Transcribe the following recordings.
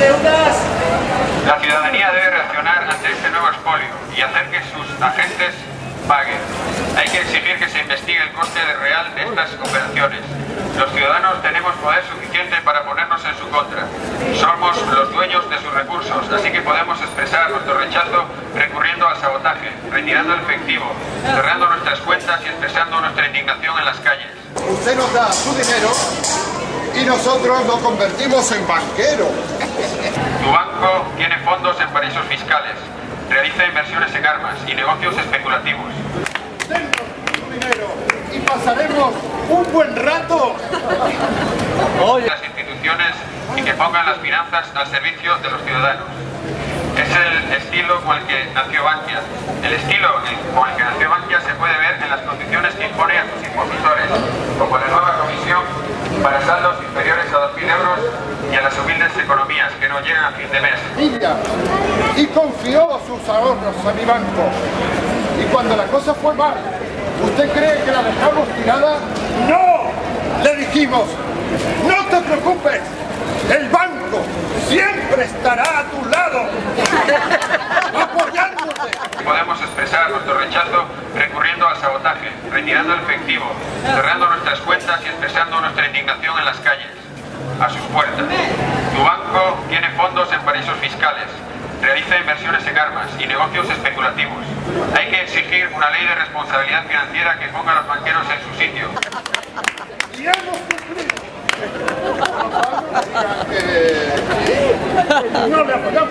deudas. La ciudadanía debe reaccionar ante este nuevo expolio y hacer que sus agentes paguen. Hay que exigir que se investigue el coste real de estas operaciones. Los ciudadanos tenemos poder suficiente para ponernos en su contra. Somos los dueños de sus recursos, así que podemos expresar nuestro rechazo recurriendo al sabotaje, retirando el efectivo, cerrando nuestras cuentas y expresando nuestra indignación en las calles. Usted nos da su dinero y nosotros lo convertimos en banquero. Tu banco tiene fondos en paraísos fiscales, realiza inversiones en armas y negocios especulativos. Denos su dinero y pasaremos un buen rato. Las instituciones y que pongan las finanzas al servicio de los ciudadanos. Es el estilo con el que nació Bankia. El estilo con el que nació Bankia se puede ver en las condiciones que impone a sus impositores, como la nueva comisión para saldos inferiores a 2.000 euros y a las humildes economías que no llegan a fin de mes. Y confió sus ahorros a mi banco. Y cuando la cosa fue mal, ¿usted cree que la dejamos tirada? ¡No! Le dijimos, no te preocupes, el banco siempre estará a tu lado, apoyándote. Podemos expresar nuestro rechazo recurriendo al sabotaje, retirando el efectivo, cerrando nuestras cuentas y expresando nuestra indignación en las calles, a sus puertas. Tu banco tiene fondos en paraísos fiscales, realiza inversiones en armas y negocios especulativos. Hay que exigir una ley de responsabilidad financiera que ponga a los banqueros en su sitio. Y hemos cumplido. No le apoyamos.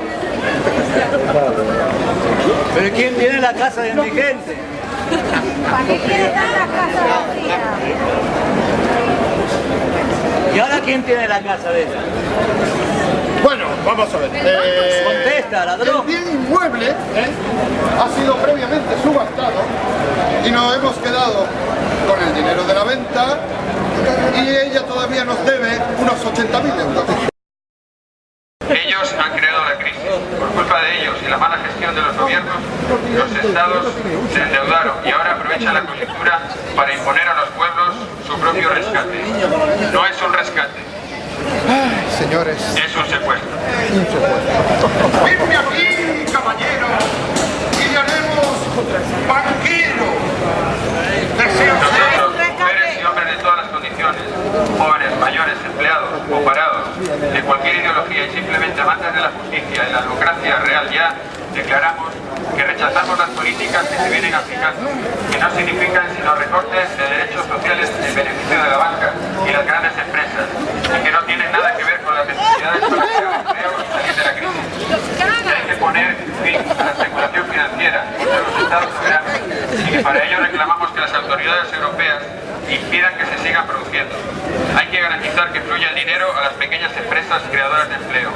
¿Pero quién tiene la casa de mi gente? ¿Para qué quiere dar la casa vacía? ¿Y ahora quién tiene la casa de ella? Bueno, vamos a ver. Contesta, ladrón. El bien inmueble ha sido previamente subastado y nos hemos quedado con el dinero de la venta y ella todavía nos debe unos 80.000 euros. Ellos han creado la crisis. Por culpa de ellos y la mala gestión de los gobiernos, los estados se endeudaron y ahora aprovechan la coyuntura para imponer a los pueblos su propio rescate. No es un rescate, Ay, señores. es un secuestro. Firme aquí, caballero, y le haremos banquero. Deseo Nosotros, mujeres y hombres de todas las condiciones, jóvenes, mayores, empleados o parados, de cualquier ideología y simplemente amantes de la justicia y la democracia real ya, declaramos que rechazamos las políticas que se vienen aplicando, que no significan sino recortes de derechos sociales en beneficio de la banca y las grandes empresas, y que no tienen nada que ver con las necesidades para crear empleo y salir de la crisis. Que hay que poner fin a la especulación financiera entre los estados soberanos y que para ello reclamamos que las autoridades europeas impidan que se sigan produciendo. Hay que garantizar que fluya el dinero a las pequeñas empresas creadoras de empleo.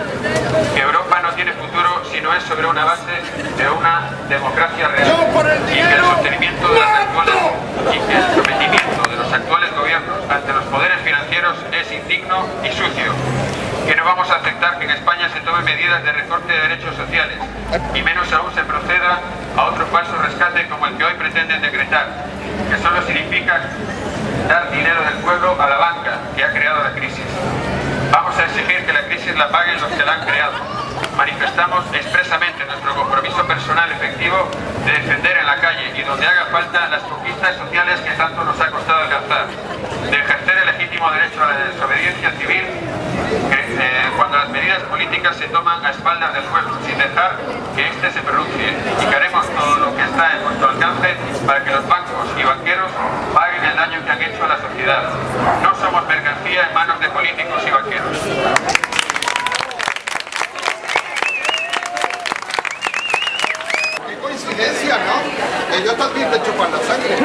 Que Europa no tiene futuro si no es sobre una base de una democracia real. Y que el sostenimiento de las actuales y que el sometimiento de los actuales gobiernos ante los poderes financieros es indigno y sucio. Que no vamos a aceptar que en España se tomen medidas de recorte de derechos sociales y menos aún se proceda a otro falso rescate como el que hoy pretenden decretar, que solo significa dar dinero del pueblo a la banca que ha creado la crisis. Vamos a exigir que la crisis la paguen los que la han creado. Manifestamos expresamente nuestro compromiso personal efectivo de defender en la calle y donde haga falta las conquistas sociales que tanto nos ha costado alcanzar, de ejercer el legítimo derecho a la desobediencia civil cuando las medidas políticas se toman a espaldas del pueblo, sin dejar que éste se pronuncie, y que haremos todo lo que está en nuestro alcance para que los bancos y banqueros paguen el daño que han hecho a la sociedad. No somos mercancía en manos de políticos y banqueros. Qué coincidencia, ¿no? Ellos también te chupan la sangre.